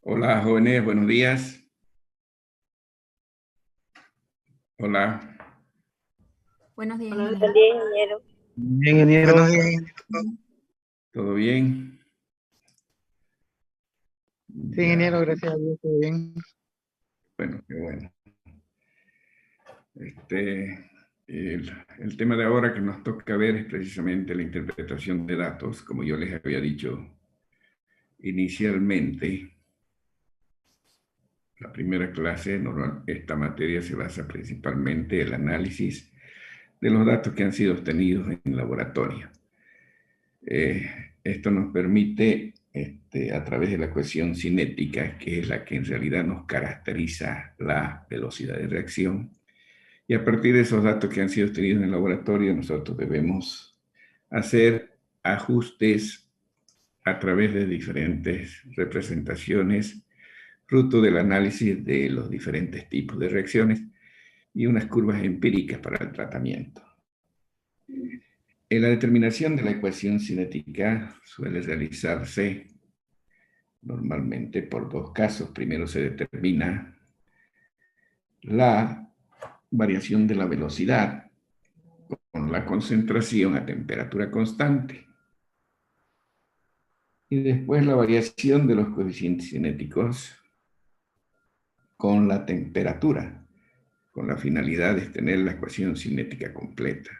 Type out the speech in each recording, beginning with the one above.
Hola, jóvenes, buenos días. Hola, Buenos días, Buenos ingeniero. días, ingeniero. Bien, ingeniero. Buenos días, ingeniero. ¿todo bien? Sí, ingeniero, gracias a Dios, todo bien. Bueno, qué bueno. El tema de ahora que nos toca ver es precisamente la interpretación de datos. Como yo les había dicho inicialmente, la primera clase, esta materia se basa principalmente en el análisis de los datos que han sido obtenidos en laboratorio. Esto nos permite, a través de la ecuación cinética, que es la que en realidad nos caracteriza la velocidad de reacción, y a partir de esos datos que han sido obtenidos en el laboratorio, nosotros debemos hacer ajustes a través de diferentes representaciones, fruto del análisis de los diferentes tipos de reacciones y unas curvas empíricas para el tratamiento. En la determinación de la ecuación cinética suele realizarse normalmente por dos casos. Primero se determina la variación de la velocidad con la concentración a temperatura constante. Y después la variación de los coeficientes cinéticos con la temperatura, con la finalidad de tener la ecuación cinética completa.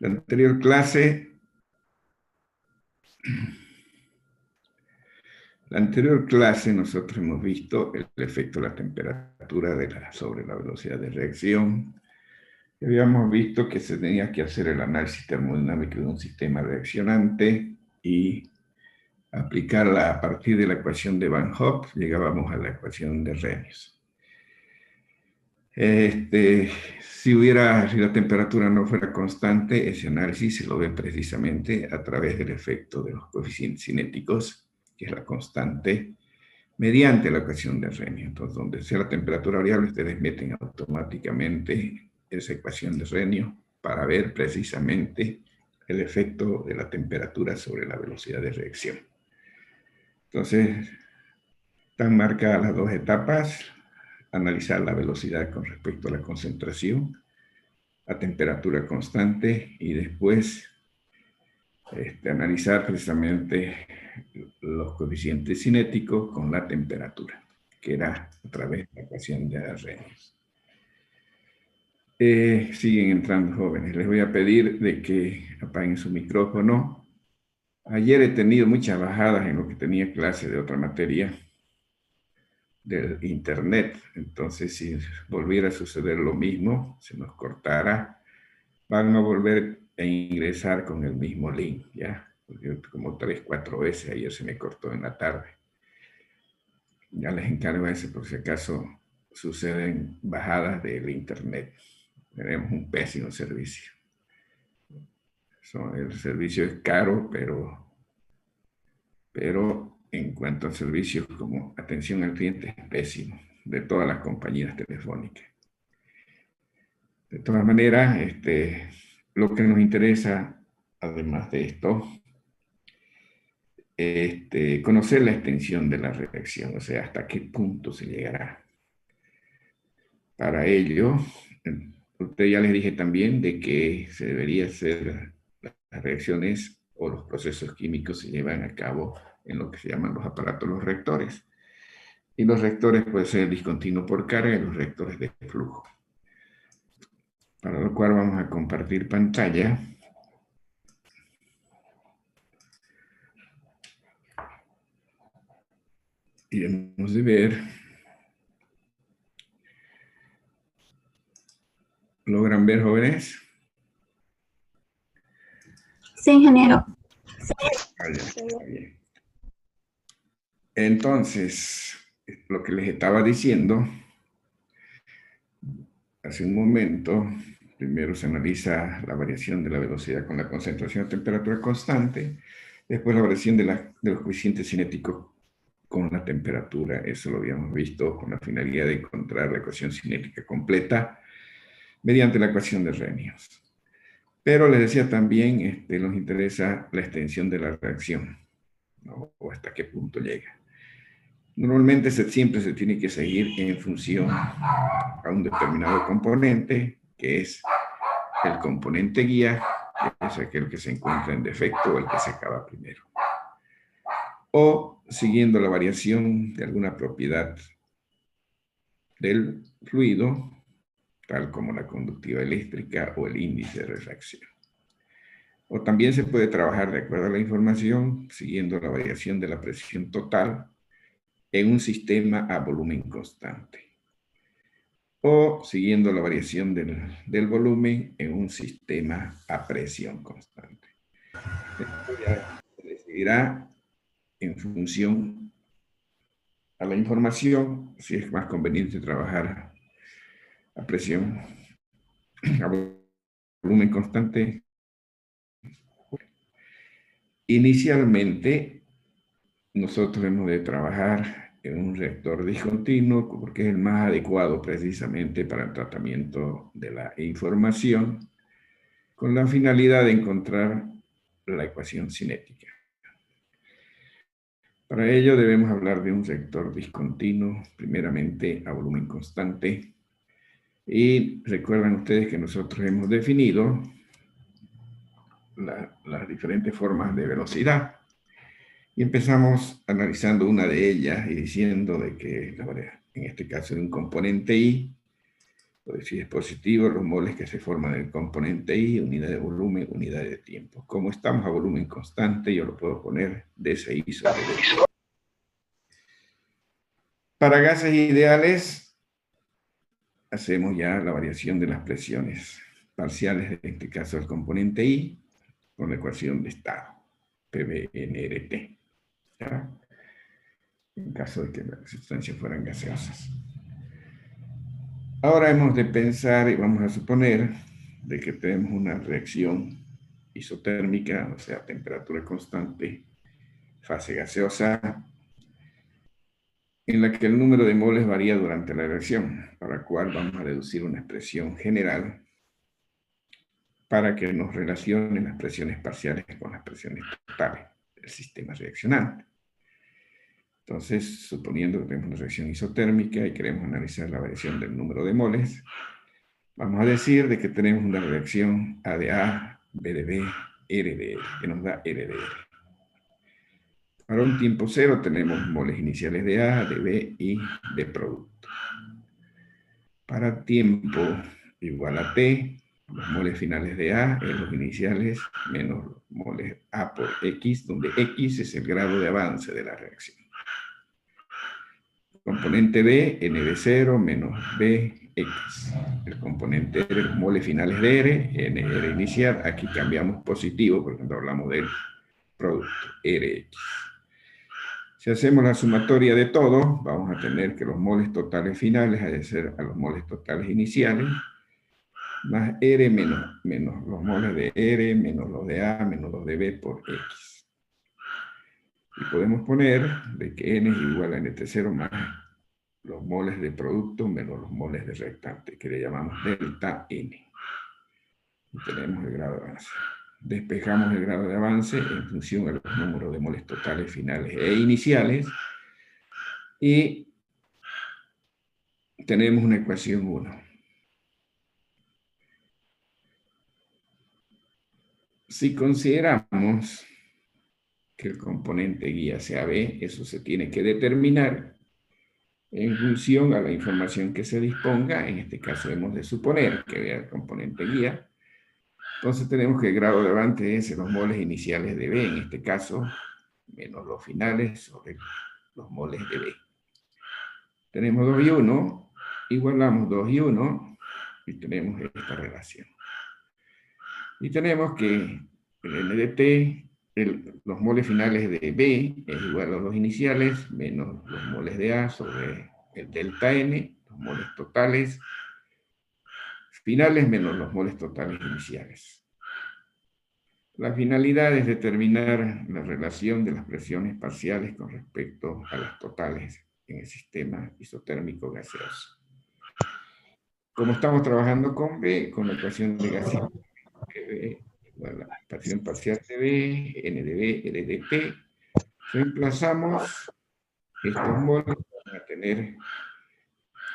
La anterior clase nosotros hemos visto el efecto de la temperatura sobre la velocidad de reacción. Habíamos visto que se tenía que hacer el análisis termodinámico de un sistema reaccionante y aplicarla a partir de la ecuación de Van Hoff, llegábamos a la ecuación de Arrhenius. Si la temperatura no fuera constante, ese análisis se lo ve precisamente a través del efecto de los coeficientes cinéticos, que es la constante, mediante la ecuación de Arrhenius. Entonces, donde sea la temperatura variable, ustedes meten automáticamente esa ecuación de Arrhenius para ver precisamente el efecto de la temperatura sobre la velocidad de reacción. Entonces, están marcadas las dos etapas: analizar la velocidad con respecto a la concentración a temperatura constante y después analizar precisamente los coeficientes cinéticos con la temperatura, que era a través de la ecuación de Arrhenius. Siguen entrando jóvenes. Les voy a pedir de que apaguen su micrófono. Ayer he tenido muchas bajadas en lo que tenía clase de otra materia del internet. Entonces, si volviera a suceder lo mismo, se nos cortara, van a volver a ingresar con el mismo link, ¿ya? Porque como 3, 4 veces ayer se me cortó en la tarde. Ya les encargo eso por si acaso suceden bajadas del internet. Tenemos un pésimo servicio. El servicio es caro, pero en cuanto a servicios como atención al cliente es pésimo, de todas las compañías telefónicas. De todas maneras, lo que nos interesa, además de esto, es conocer la extensión de la reacción, o sea, hasta qué punto se llegará. Para ello, usted ya les dije también de que se debería hacer las reacciones o los procesos químicos se llevan a cabo en lo que se llaman los aparatos, los reactores. Y los reactores pueden ser discontinuo por carga y los reactores de flujo. Para lo cual vamos a compartir pantalla. Y hemos de ver. ¿Logran ver, jóvenes? Sí, ingeniero. Bien. Entonces, lo que les estaba diciendo hace un momento, primero se analiza la variación de la velocidad con la concentración a temperatura constante, después la variación de los coeficientes cinéticos con la temperatura. Eso lo habíamos visto con la finalidad de encontrar la ecuación cinética completa mediante la ecuación de Arrhenius. Pero les decía también, nos interesa la extensión de la reacción, ¿no? O hasta qué punto llega. Normalmente siempre se tiene que seguir en función a un determinado componente, que es el componente guía, que es aquel que se encuentra en defecto o el que se acaba primero. O siguiendo la variación de alguna propiedad del fluido, tal como la conductividad eléctrica o el índice de refracción. O también se puede trabajar de acuerdo a la información, siguiendo la variación de la presión total en un sistema a volumen constante. O siguiendo la variación del volumen en un sistema a presión constante. Esto ya se decidirá en función a la información, si es más conveniente trabajar a presión, a volumen constante. Inicialmente, nosotros hemos de trabajar en un reactor discontinuo porque es el más adecuado precisamente para el tratamiento de la información, con la finalidad de encontrar la ecuación cinética. Para ello debemos hablar de un reactor discontinuo, primeramente a volumen constante. Y recuerdan ustedes que nosotros hemos definido las diferentes formas de velocidad. Y empezamos analizando una de ellas y diciendo de que, en este caso, de un componente I, pues si es positivo, los moles que se forman en el componente I, unidad de volumen, unidad de tiempo. Como estamos a volumen constante, yo lo puedo poner dSI sobre dt. Para gases ideales, hacemos ya la variación de las presiones parciales, en este caso el componente I, con la ecuación de estado, PV/NRT. ¿Ya? En caso de que las sustancias fueran gaseosas. Ahora hemos de pensar y vamos a suponer de que tenemos una reacción isotérmica, o sea, temperatura constante, fase gaseosa, en la que el número de moles varía durante la reacción, para la cual vamos a deducir una expresión general para que nos relacionen las presiones parciales con las presiones totales del sistema reaccionante. Entonces, suponiendo que tenemos una reacción isotérmica y queremos analizar la variación del número de moles, vamos a decir de que tenemos una reacción A de A, B de B, R de R, que nos da R de R. Para un tiempo cero tenemos moles iniciales de A, de B y de producto. Para tiempo igual a T, los moles finales de A es los iniciales menos los moles A por X, donde X es el grado de avance de la reacción. Componente B, N de 0 menos B, X. El componente R, los moles finales de R, N, R inicial. Aquí cambiamos positivo, porque cuando hablamos del producto, RX. Si hacemos la sumatoria de todo, vamos a tener que los moles totales finales han de ser a los moles totales iniciales, más R menos los moles de R, menos los de A, menos los de B por X. Y podemos poner de que N es igual a NT0 más los moles de producto menos los moles de reactante, que le llamamos delta N. Y tenemos el grado de avance. Despejamos el grado de avance en función de los números de moles totales finales e iniciales. Y tenemos una ecuación 1. Si consideramos que el componente guía sea B, eso se tiene que determinar en función a la información que se disponga. En este caso hemos de suponer que vea el componente guía. Entonces tenemos que el grado de avance es los moles iniciales de B, en este caso, menos los finales sobre los moles de B. Tenemos 2 y 1, igualamos 2 y 1, y tenemos esta relación. Y tenemos que el N de T, los moles finales de B es igual a los iniciales, menos los moles de A sobre el delta N, los moles totales finales menos los moles totales iniciales. La finalidad es determinar la relación de las presiones parciales con respecto a las totales en el sistema isotérmico gaseoso. Como estamos trabajando con B, con la ecuación de gaseoso, B igual a la presión parcial de B, N de B, R de P, reemplazamos estos moles van a tener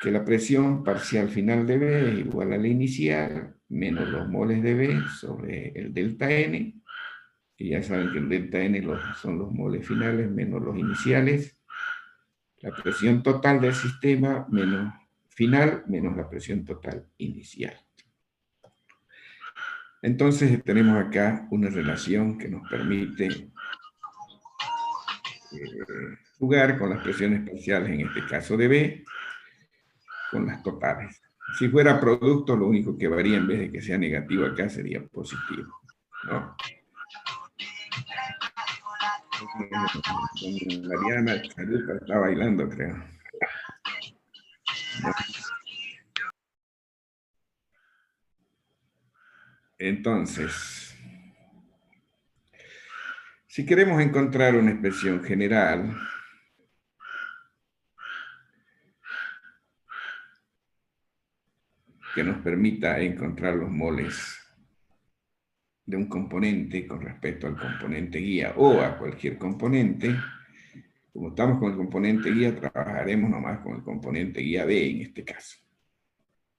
que la presión parcial final de B es igual a la inicial, menos los moles de B sobre el delta N, y ya saben que el delta N son los moles finales menos los iniciales, la presión total del sistema final menos la presión total inicial. Entonces tenemos acá una relación que nos permite jugar con las presiones parciales, en este caso de B, con las totales. Si fuera producto, lo único que varía en vez de que sea negativo acá sería positivo, ¿no? Mariana, salud, está bailando, creo. ¿No? Entonces, si queremos encontrar una expresión general, que nos permita encontrar los moles de un componente con respecto al componente guía o a cualquier componente, como estamos con el componente guía, trabajaremos nomás con el componente guía B en este caso.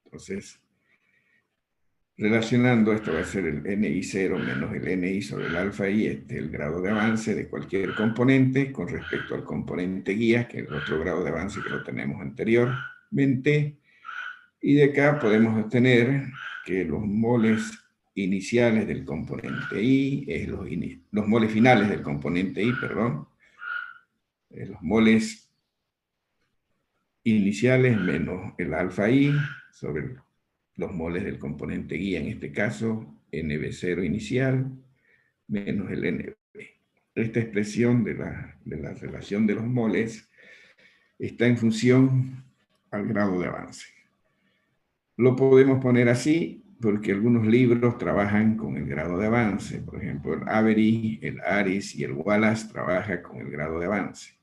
Entonces, relacionando esto va a ser el NI0 menos el NI sobre el alfa I, el grado de avance de cualquier componente con respecto al componente guía, que es el otro grado de avance que lo tenemos anteriormente. Y de acá podemos obtener que los moles iniciales del componente I, los moles finales del componente I, perdón, los moles iniciales menos el alfa I sobre los moles del componente guía, en este caso NB0 inicial menos el NB. Esta expresión de la relación de los moles está en función al grado de avance. Lo podemos poner así porque algunos libros trabajan con el grado de avance. Por ejemplo, el Avery, el Aris y el Wallace trabajan con el grado de avance.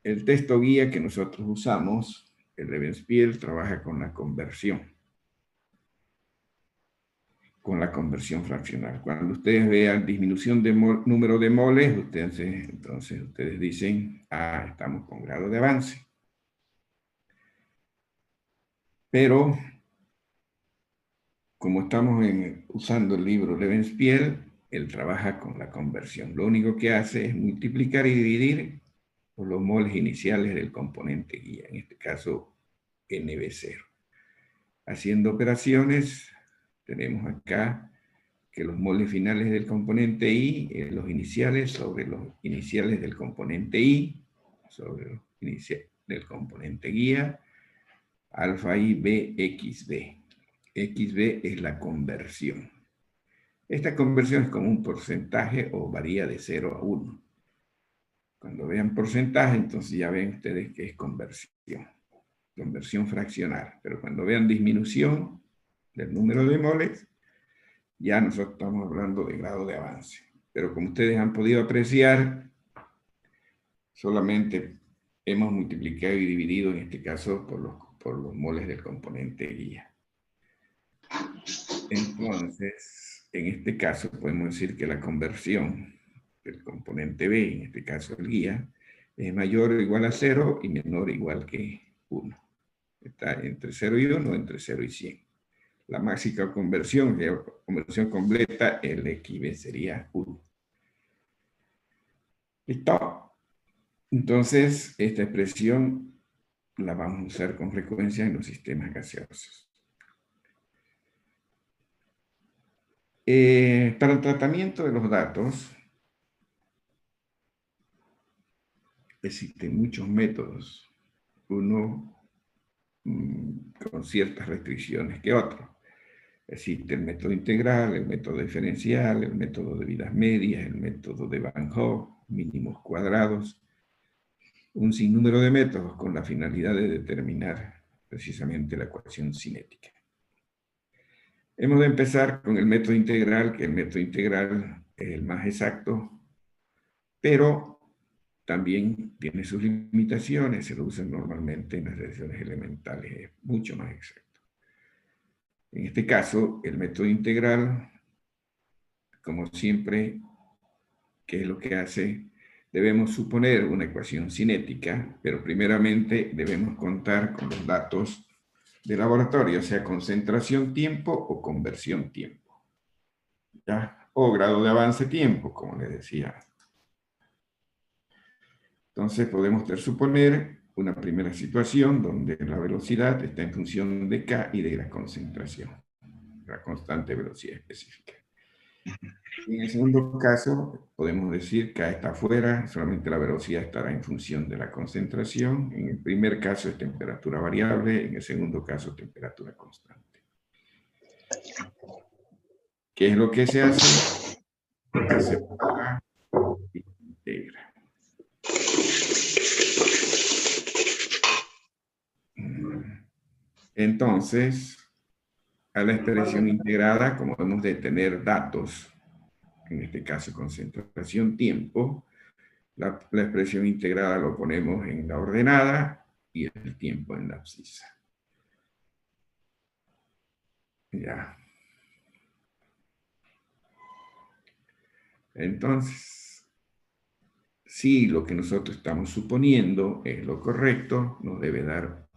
El texto guía que nosotros usamos, el Levenspiel, trabaja con la conversión fraccional. Cuando ustedes vean disminución de número de moles, entonces ustedes dicen, estamos con grado de avance. Pero, como estamos usando el libro Levenspiel, él trabaja con la conversión. Lo único que hace es multiplicar y dividir por los moles iniciales del componente guía, en este caso NB0. Haciendo operaciones, tenemos acá que los moles finales del componente I, los iniciales sobre los iniciales del componente I, sobre los iniciales del componente guía, alfa I, B, XB. XB es la conversión. Esta conversión es como un porcentaje o varía de 0 a 1. Cuando vean porcentaje, entonces ya ven ustedes que es conversión fraccional. Pero cuando vean disminución del número de moles, ya nosotros estamos hablando de grado de avance. Pero como ustedes han podido apreciar, solamente hemos multiplicado y dividido, en este caso, por los moles del componente guía. Entonces, en este caso, podemos decir que la conversión del componente B, en este caso el guía, es mayor o igual a 0 y menor o igual que 1. Está entre 0 y 1, entre 0 y 100. La máxima conversión, la conversión completa, el XB sería 1. ¿Listo? Entonces, esta expresión la vamos a usar con frecuencia en los sistemas gaseosos. Para el tratamiento de los datos, existen muchos métodos, uno con ciertas restricciones que otro. Existe el método integral, el método diferencial, el método de vidas medias, el método de Van Hoff, mínimos cuadrados, un sinnúmero de métodos con la finalidad de determinar precisamente la ecuación cinética. Hemos de empezar con el método integral, que el método integral es el más exacto, pero también tiene sus limitaciones, se lo usan normalmente en las reacciones elementales, es mucho más exacto. En este caso, el método integral, como siempre, ¿qué es lo que hace? debemos suponer una ecuación cinética, pero primeramente debemos contar con los datos de laboratorio, sea concentración tiempo o conversión tiempo, ¿ya? O grado de avance tiempo, como les decía. Entonces podemos suponer una primera situación donde la velocidad está en función de K y de la concentración, la constante velocidad específica. En el segundo caso, podemos decir que K está afuera, solamente la velocidad estará en función de la concentración. En el primer caso es temperatura variable, en el segundo caso temperatura constante. ¿Qué es lo que se hace? Se separa y integra. Entonces, a la expresión integrada, como hemos de tener datos, en este caso concentración tiempo, la expresión integrada lo ponemos en la ordenada y el tiempo en la abscisa. Ya. Entonces, si lo que nosotros estamos suponiendo es lo correcto, nos debe dar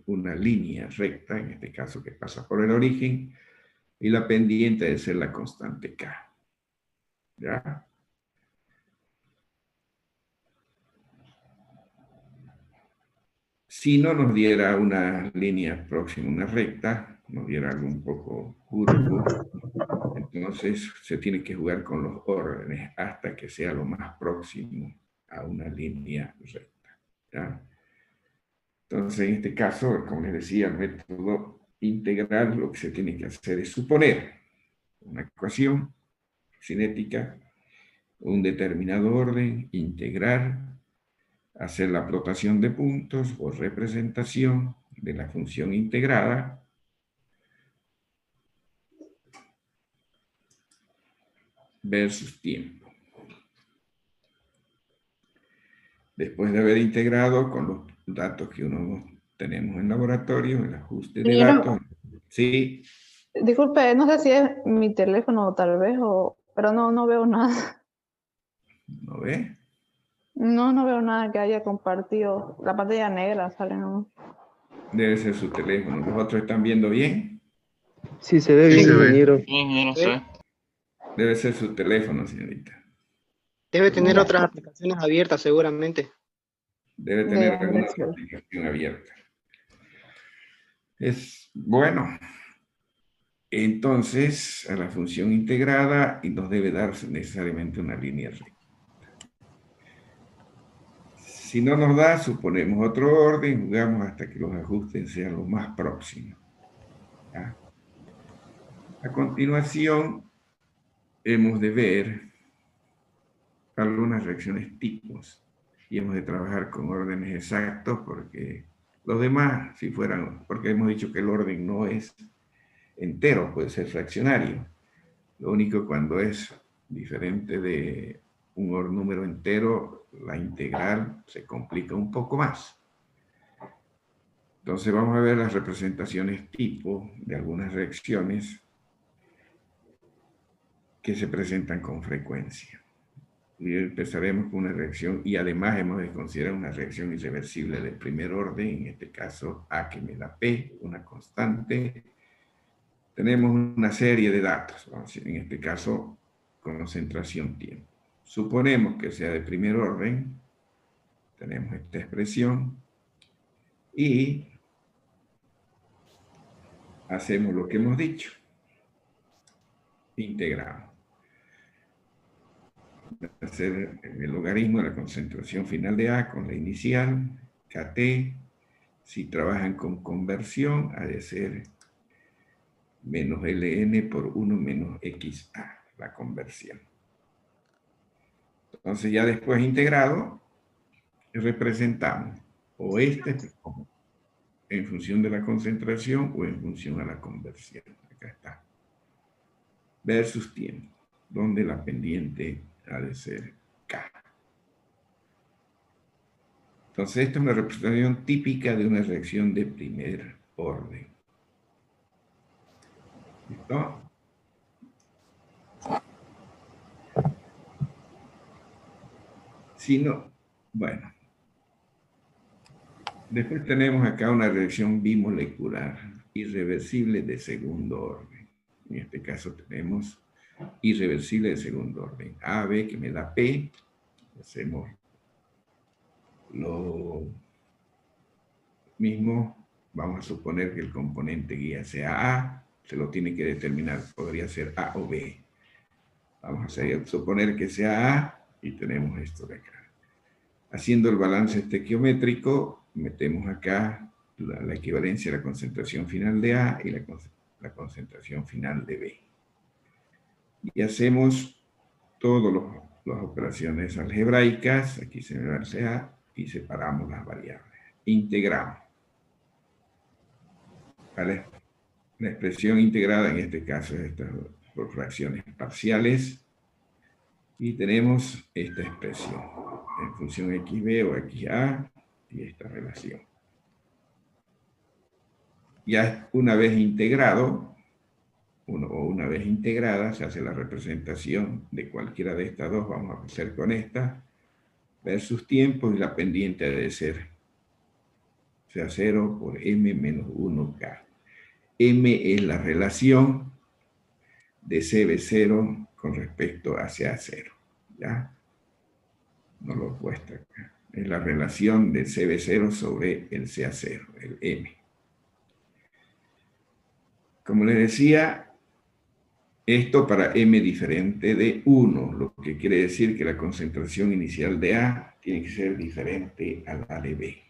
una línea recta, en este caso que pasa por el origen, y la pendiente debe ser la constante K. ¿Ya? Si no nos diera una línea próxima, una recta, nos diera algo un poco curvo, entonces se tiene que jugar con los órdenes hasta que sea lo más próximo a una línea recta. ¿Ya? Entonces, en este caso, como les decía, el método integral lo que se tiene que hacer es suponer una ecuación cinética, un determinado orden, integrar, hacer la plotación de puntos o representación de la función integrada versus tiempo. Después de haber integrado con los datos que uno tenemos en laboratorio, el ajuste de datos, sí, Disculpe, no sé si es mi teléfono tal vez, pero no veo nada. ¿no ve? No veo nada que haya compartido. La pantalla negra sale, ¿no? Debe ser su teléfono. ¿Los otros están viendo bien? Sí, se ve bien, ingeniero. Ingeniero, sí. Debe ser su teléfono, señorita. Debe tener Ya, otras aplicaciones abiertas seguramente. Debe tener ya, alguna otra gracias. aplicación abierta. Es bueno. Entonces, a la función integrada y nos debe dar necesariamente una línea recta. Si no nos da, suponemos otro orden, jugamos hasta que los ajustes sean los más próximos. ¿Ya? A continuación, hemos de ver algunas reacciones tipos y hemos de trabajar con órdenes exactos porque los demás, si fueran, porque hemos dicho que el orden no es entero, puede ser fraccionario. Lo único cuando es diferente de un número entero, la integral se complica un poco más. Entonces vamos a ver las representaciones tipo de algunas reacciones que se presentan con frecuencia. Y empezaremos con una reacción, y además hemos de considerar una reacción irreversible del primer orden, en este caso A que me da P, una constante. Tenemos una serie de datos, en este caso concentración tiempo. Suponemos que sea de primer orden, tenemos esta expresión, y hacemos lo que hemos dicho, integramos. Hacer el logaritmo de la concentración final de A con la inicial, KT. Si trabajan con conversión, ha de ser menos ln por 1 menos xa, la conversión. Entonces ya después integrado, representamos o en función de la concentración o en función a la conversión. Acá está. Versus tiempo, donde la pendiente ha de ser K. Entonces, esta es una representación típica de una reacción de primer orden. ¿Listo? Si no, bueno. Después tenemos acá una reacción bimolecular, irreversible de segundo orden. En este caso tenemos irreversible de segundo orden. AB que me da P. Hacemos lo mismo. Vamos a suponer que el componente guía sea A. Se lo tiene que determinar. Podría ser A o B. Vamos a suponer que sea A y tenemos esto de acá. Haciendo el balance estequiométrico, metemos acá la equivalencia a la concentración final de A y la concentración final de B. Y hacemos todas las operaciones algebraicas. Aquí se me va el CA y separamos las variables. Integramos. ¿Vale? La expresión integrada en este caso es estas por fracciones parciales. Y tenemos esta expresión en función XB o XA y esta relación. Ya una vez integrado, una vez integrada, se hace la representación de cualquiera de estas dos, vamos a hacer con esta, versus tiempo y la pendiente debe ser sea 0 por m menos 1k. M es la relación de CB0 con respecto a CA0. ¿Ya? No lo he puesto acá. Es la relación de CB0 sobre el CA0, el M. Como les decía, esto para M diferente de 1, lo que quiere decir que la concentración inicial de A tiene que ser diferente a la de B.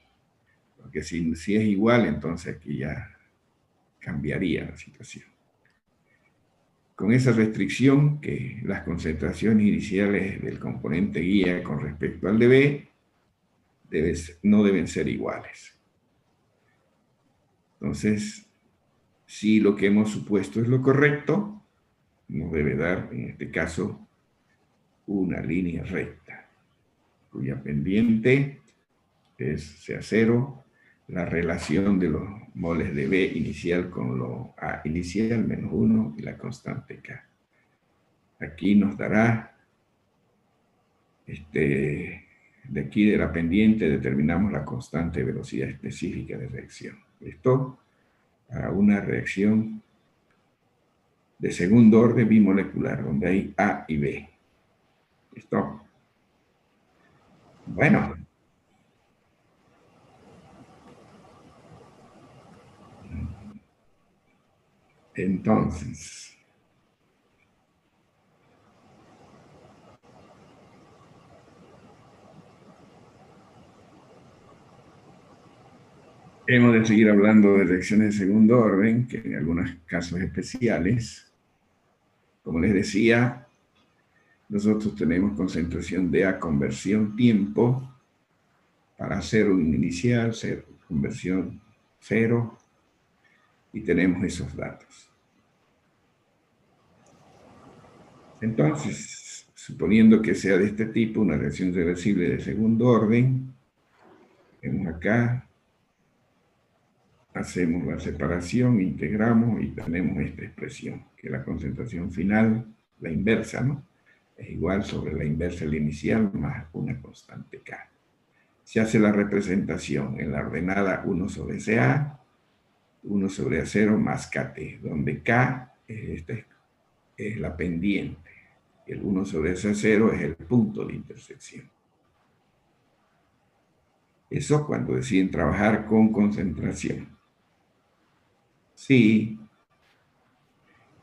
Porque si es igual, entonces aquí ya cambiaría la situación. Con esa restricción que las concentraciones iniciales del componente guía con respecto al de B no deben ser iguales. Entonces, si lo que hemos supuesto es lo correcto, nos debe dar, en este caso, una línea recta, cuya pendiente es CA0, la relación de los moles de B inicial con lo A inicial menos 1 y la constante K. Aquí nos dará, de aquí de la pendiente determinamos la constante velocidad específica de reacción. Esto para una reacción de segundo orden bimolecular, donde hay A y B. ¿Listo? Bueno. Entonces, hemos de seguir hablando de reacciones de segundo orden, que en algunos casos especiales, como les decía, nosotros tenemos concentración de A conversión tiempo para hacer un inicial, conversión 0, y tenemos esos datos. Entonces, suponiendo que sea de este tipo, una reacción reversible de segundo orden, vemos acá, hacemos la separación, integramos y tenemos esta expresión, que la concentración final, la inversa, ¿no? Es igual sobre la inversa de la inicial más una constante K. Se hace la representación en la ordenada 1 sobre CA, 1 sobre A0 más KT, donde K es la pendiente. El 1 sobre SA0 es el punto de intersección. Eso cuando deciden trabajar con concentración. Si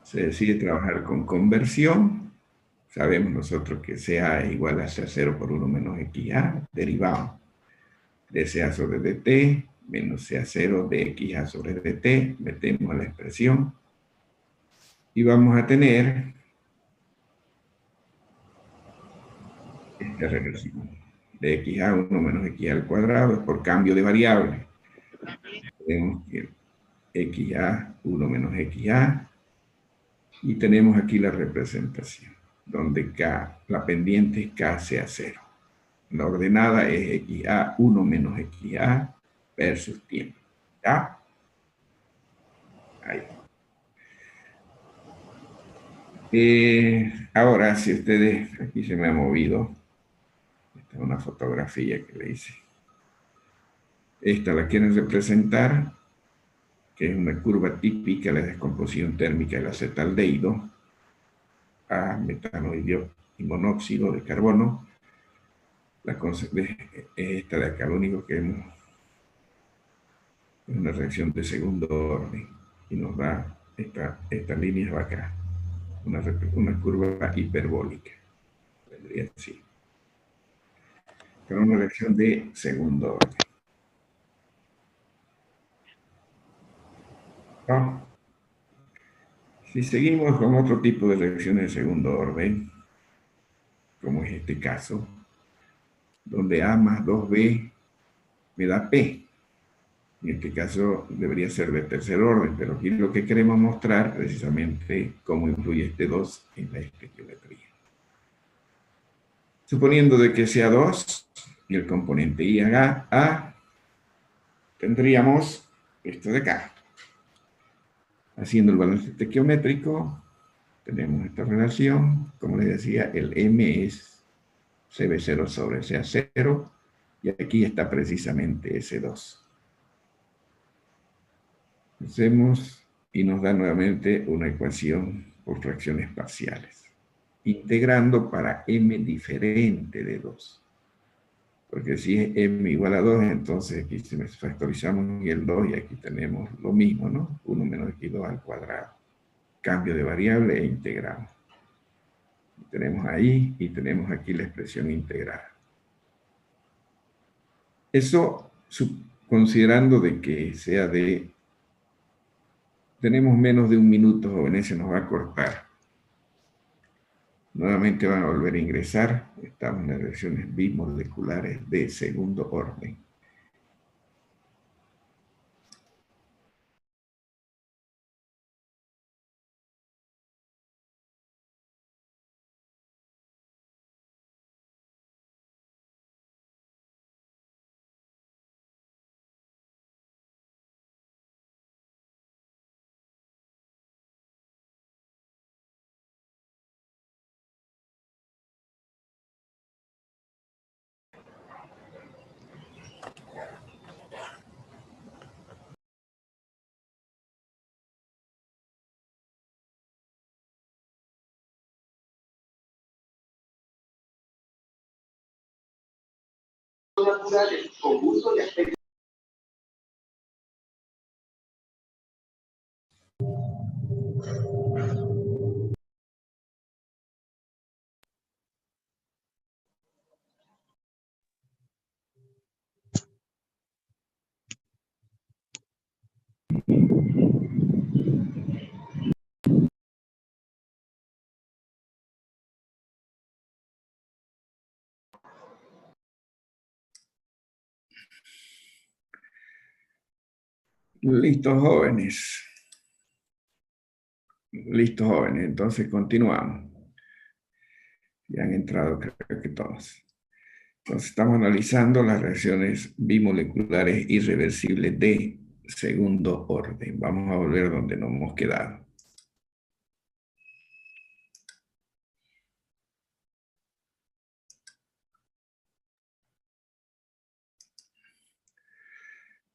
se decide trabajar con conversión, sabemos nosotros que CA es igual a CA0 por 1 menos XA, derivado de CA sobre DT, menos CA0 de XA sobre DT, metemos la expresión, y vamos a tener esta regresión de XA 1 menos XA al cuadrado, es por cambio de variable. Tenemos que XA 1 menos XA, y tenemos aquí la representación, donde K, la pendiente es K sea 0. La ordenada es XA 1 menos XA versus tiempo. ¿Ya? Ahí. Ahora, si ustedes, aquí se me ha movido, Es una fotografía que le hice. Esta la quieren representar, que es una curva típica de la descomposición térmica del acetaldehído a metano y monóxido de carbono. Esta de acá, lo único que vemos es una reacción de segundo orden y nos da esta línea va acá, una curva hiperbólica, vendría así, pero una reacción de segundo orden. ¿No? Si seguimos con otro tipo de reacciones de segundo orden, como es este caso, donde A más 2B me da P. En este caso debería ser de tercer orden, pero aquí lo que queremos mostrar precisamente cómo influye este 2 en la estequiometría. Suponiendo de que sea 2 y el componente I haga A, tendríamos esto de acá. Haciendo el balance estequiométrico, tenemos esta relación. Como les decía, el M es CB0 sobre CA0, y aquí está precisamente ese 2. Hacemos y nos da nuevamente una ecuación por fracciones parciales, integrando para m diferente de 2. Porque si es m igual a 2, entonces aquí se me factorizamos y el 2, y aquí tenemos lo mismo, ¿no? 1 menos x2 al cuadrado. Cambio de variable e integramos. Tenemos ahí y tenemos aquí la expresión integrada. Eso considerando de que sea de... Tenemos menos de un minuto, jóvenes, se nos va a cortar. Nuevamente van a volver a ingresar. Estamos en las reacciones bimoleculares de segundo orden. Listos, jóvenes. Listos, jóvenes. Entonces continuamos. Ya han entrado, creo que todos. Entonces estamos analizando las reacciones bimoleculares irreversibles de segundo orden. Vamos a volver donde nos hemos quedado.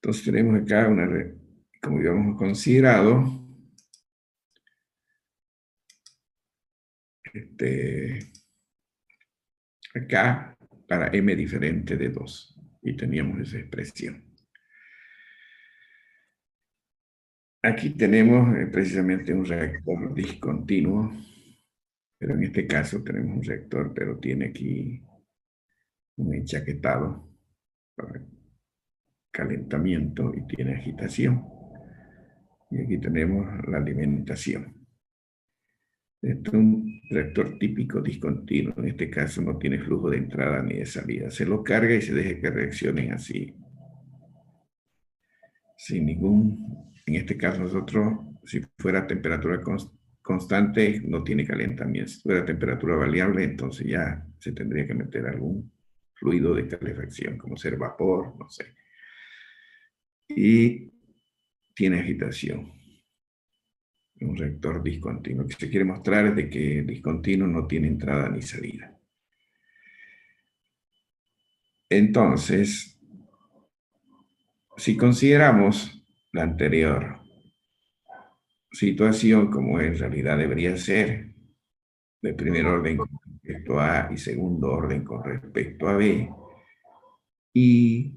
Entonces tenemos acá como habíamos considerado, acá para m diferente de 2. Y teníamos esa expresión. Aquí tenemos precisamente un reactor discontinuo, pero en este caso tenemos un reactor, pero tiene aquí un enchaquetado para calentamiento y tiene agitación. Y aquí tenemos la alimentación. Este es un reactor típico discontinuo. En este caso no tiene flujo de entrada ni de salida. Se lo carga y se deja que reaccionen así. Sin ningún... En este caso nosotros, si fuera temperatura constante, no tiene calentamiento. Si fuera temperatura variable, entonces ya se tendría que meter algún fluido de calefacción, como ser vapor, no sé. Y tiene agitación. Un reactor discontinuo. Lo que se quiere mostrar es de que el discontinuo no tiene entrada ni salida. Entonces, si consideramos la anterior situación como en realidad debería ser, de primer orden con respecto a A y segundo orden con respecto a B, y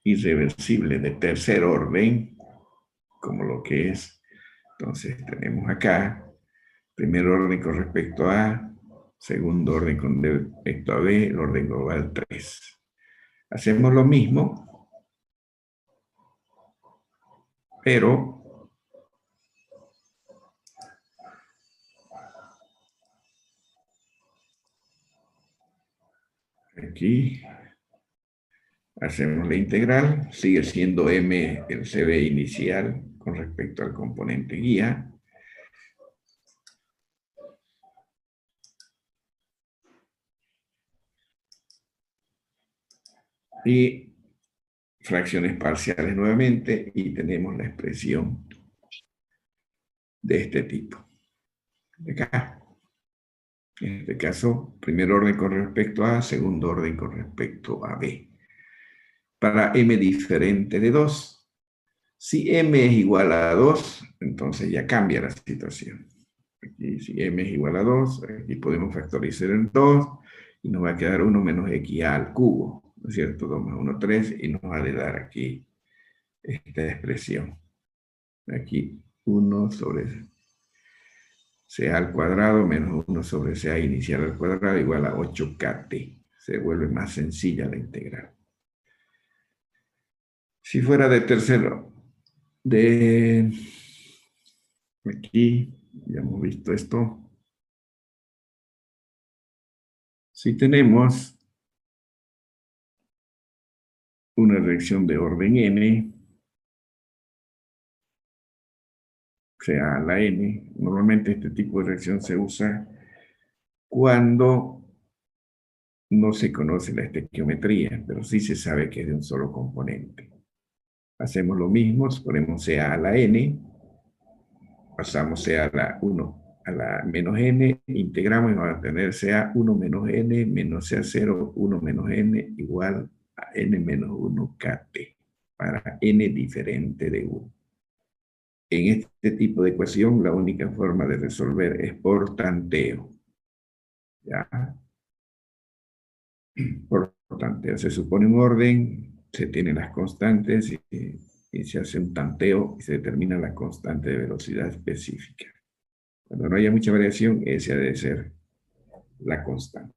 irreversible de tercer orden, como lo que es, entonces tenemos acá, primer orden con respecto a A, segundo orden con respecto a B, el orden global 3. Hacemos lo mismo, pero aquí hacemos la integral, sigue siendo m el CB inicial con respecto al componente guía. Y fracciones parciales nuevamente y tenemos la expresión de este tipo. De acá. En este caso, primer orden con respecto a A, segundo orden con respecto a B. Para m diferente de 2, si m es igual a 2, entonces ya cambia la situación. Aquí, si m es igual a 2, aquí podemos factorizar el 2 y nos va a quedar 1 menos xa al cubo, ¿no es cierto? 2 más 1, 3, y nos va a dar aquí esta expresión. Aquí 1 sobre CA al cuadrado menos 1 sobre CA inicial al cuadrado igual a 8KT. Se vuelve más sencilla la integral. Si fuera de tercero, de aquí, ya hemos visto esto. Si tenemos una reacción de orden n, sea a la n, normalmente este tipo de reacción se usa cuando no se conoce la estequiometría, pero sí se sabe que es de un solo componente. Hacemos lo mismo, ponemos CA a la n, pasamos CA a la 1 a la menos n, integramos y vamos a tener CA 1 menos n menos CA0, 1 menos n igual a n menos 1 KT, para n diferente de 1. En este tipo de ecuación, la única forma de resolver es por tanteo. ¿Ya? Por tanteo. Se supone un orden, se tienen las constantes y se hace un tanteo y se determina la constante de velocidad específica. Cuando no haya mucha variación, esa debe ser la constante.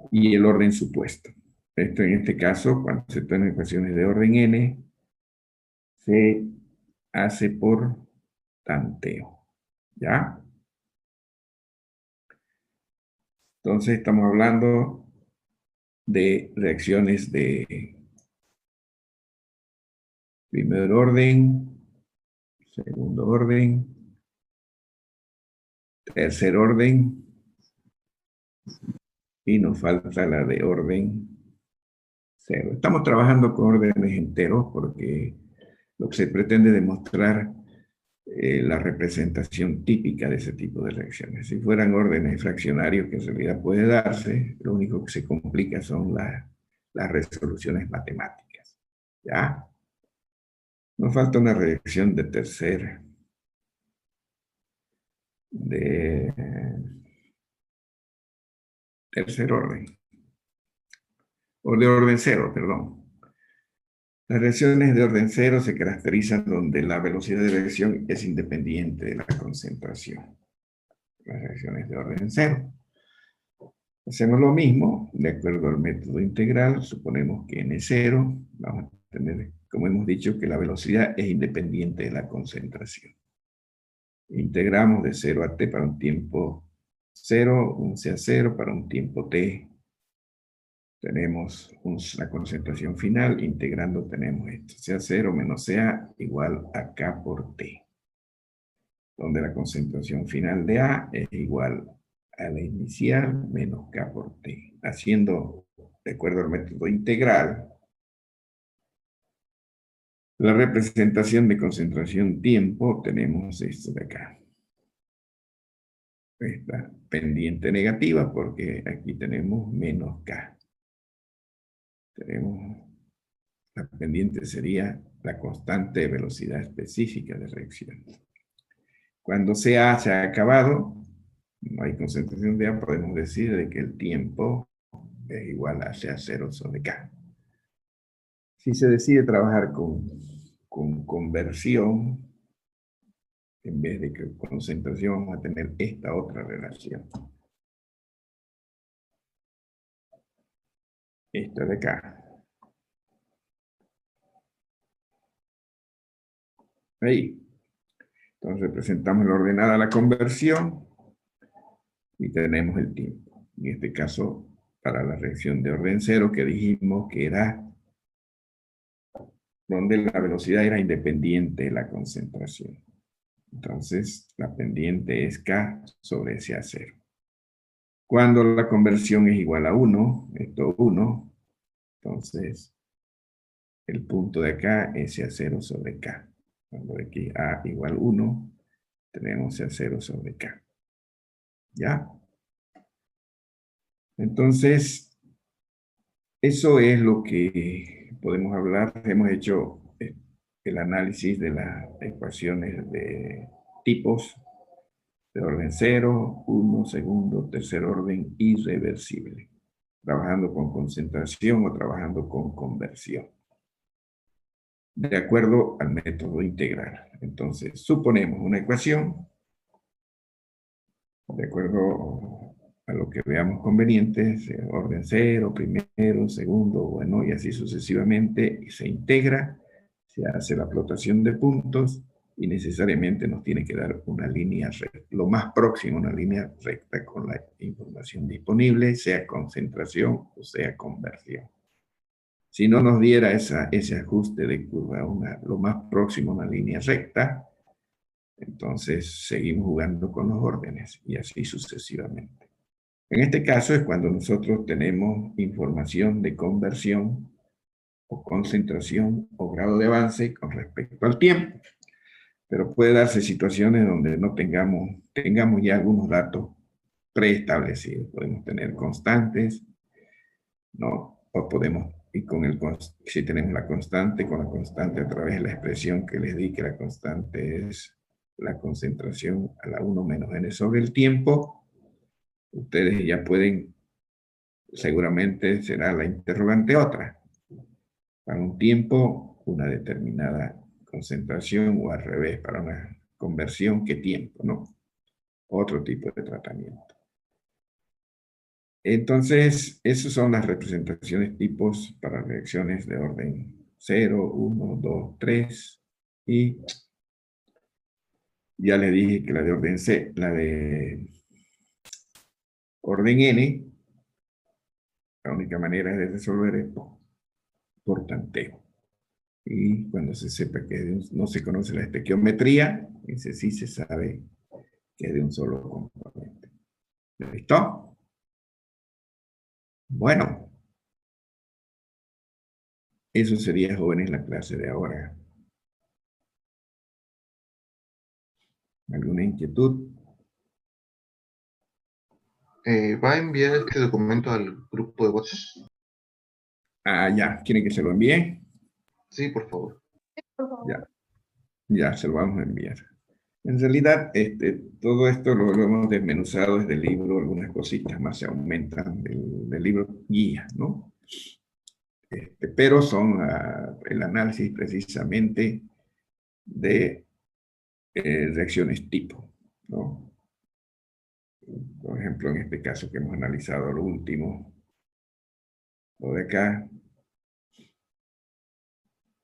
Y el orden supuesto. Esto en este caso, cuando se toman ecuaciones de orden n, se hace por tanteo. ¿Ya? Entonces estamos hablando de reacciones de primer orden, segundo orden, tercer orden, y nos falta la de orden cero. Estamos trabajando con órdenes enteros porque lo que se pretende demostrar la representación típica de ese tipo de reacciones. Si fueran órdenes fraccionarios, que en realidad puede darse, lo único que se complica son las resoluciones matemáticas. ¿Ya? Nos falta una reacción de tercer orden. O de orden cero, perdón. Las reacciones de orden cero se caracterizan donde la velocidad de reacción es independiente de la concentración. Las reacciones de orden cero. Hacemos lo mismo, de acuerdo al método integral, suponemos que n0, vamos a tener, como hemos dicho, que la velocidad es independiente de la concentración. Integramos de 0 a t para un tiempo 0, un CA0 para un tiempo t. Tenemos la concentración final, integrando tenemos esto, CA0 menos CA igual a K por T, donde la concentración final de A es igual a la inicial menos K por T. Haciendo, de acuerdo al método integral, la representación de concentración tiempo, tenemos esto de acá. esta pendiente negativa porque aquí tenemos menos K. La pendiente sería la constante de velocidad específica de reacción. Cuando CA se ha acabado, no hay concentración de A, podemos decir de que el tiempo es igual a CA0 sobre K. Si se decide trabajar con conversión, en vez de que concentración, vamos a tener esta otra relación. Esta de acá. Ahí. Entonces representamos la ordenada la conversión y tenemos el tiempo. En este caso, para la reacción de orden cero, que dijimos que era donde la velocidad era independiente de la concentración. Entonces, la pendiente es K sobre SA0. Cuando la conversión es igual a 1, esto 1, entonces el punto de acá es SA0 sobre K. Cuando aquí A igual 1, tenemos SA0 sobre K. ¿Ya? Entonces, eso es lo que podemos hablar. Hemos hecho el análisis de las ecuaciones de tipos de orden 0, 1, segundo, tercer orden, irreversible. Trabajando con concentración o trabajando con conversión. De acuerdo al método integral. Entonces, suponemos una ecuación. De acuerdo a lo que veamos conveniente, orden 0, primero, segundo, bueno, y así sucesivamente, y se integra, se hace la flotación de puntos, y necesariamente nos tiene que dar una línea recta, lo más próximo a una línea recta con la información disponible, sea concentración o sea conversión. Si no nos diera ese ajuste de curva, lo más próximo a una línea recta, entonces seguimos jugando con los órdenes y así sucesivamente. En este caso es cuando nosotros tenemos información de conversión o concentración o grado de avance con respecto al tiempo. Pero puede darse situaciones donde no tengamos ya algunos datos preestablecidos. Podemos tener constantes, ¿no? O podemos, si tenemos la constante, con la constante a través de la expresión que les di, que la constante es la concentración a la 1 menos n sobre el tiempo, ustedes ya pueden, seguramente será la interrogante otra. Para un tiempo, una determinada concentración, o al revés, para una conversión, ¿qué tiempo, no? Otro tipo de tratamiento. Entonces, esas son las representaciones tipos para reacciones de orden 0, 1, 2, 3, y ya le dije que la de orden C, la de orden N, la única manera de resolver es por tanteo. Y cuando se sepa que no se conoce la estequiometría, ese sí se sabe que es de un solo componente. ¿Listo? Bueno. Eso sería, jóvenes, la clase de ahora. ¿Alguna inquietud? ¿Va a enviar este documento al grupo de WhatsApp? Ah, ya. ¿Quieren que se lo envíe? Sí, por favor. Ya, se lo vamos a enviar. En realidad, todo esto lo hemos desmenuzado desde el libro, algunas cositas más se aumentan del libro guía, ¿no? Pero son el análisis precisamente de reacciones tipo, ¿no? Por ejemplo, en este caso que hemos analizado lo último, lo de acá,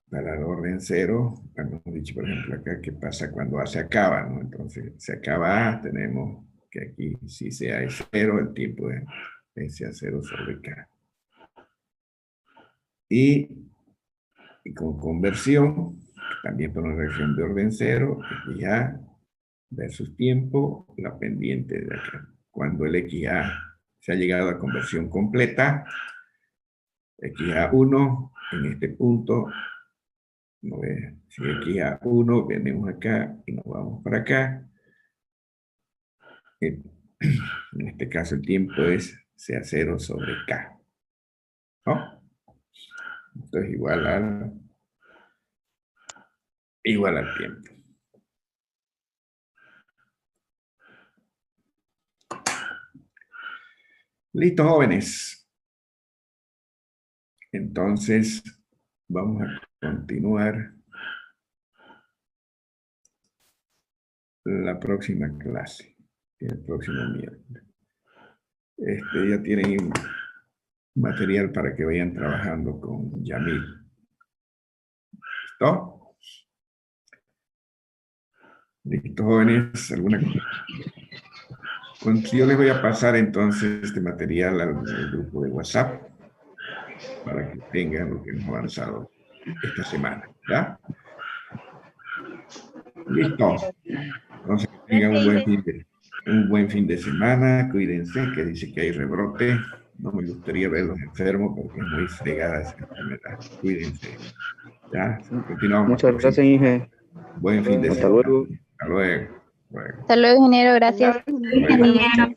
para el orden 0, hemos dicho, por ejemplo, acá qué pasa cuando A se acaba, ¿no? Entonces, se acaba A, tenemos que aquí, si sea es 0, el tiempo es SA0 sobre K. Y con conversión, también para una reacción de orden 0, XA versus tiempo, la pendiente de acá. Cuando el XA se ha llegado a conversión completa, XA1 en este punto, si XA1 venimos acá y nos vamos para acá, En este caso el tiempo es CA0 sobre K. ¿No? Entonces igual al tiempo. Listo, jóvenes. Entonces, vamos a continuar la próxima clase, el próximo miércoles. Ya tienen material para que vayan trabajando con Yamil. ¿Listo? Listo, jóvenes. ¿Alguna cosa? Yo les voy a pasar entonces este material al grupo de WhatsApp para que tengan lo que hemos avanzado esta semana. ¿Ya? Listo. Entonces, que tengan un buen fin de semana. Cuídense, que dice que hay rebrote. No me gustaría verlos enfermos porque es muy fregada esa enfermedad. Cuídense. ¿Ya? Continuamos. Muchas gracias, Inge. Buen fin de Hasta semana. luego. Hasta luego. Hasta luego, ingeniero. Gracias. Bueno.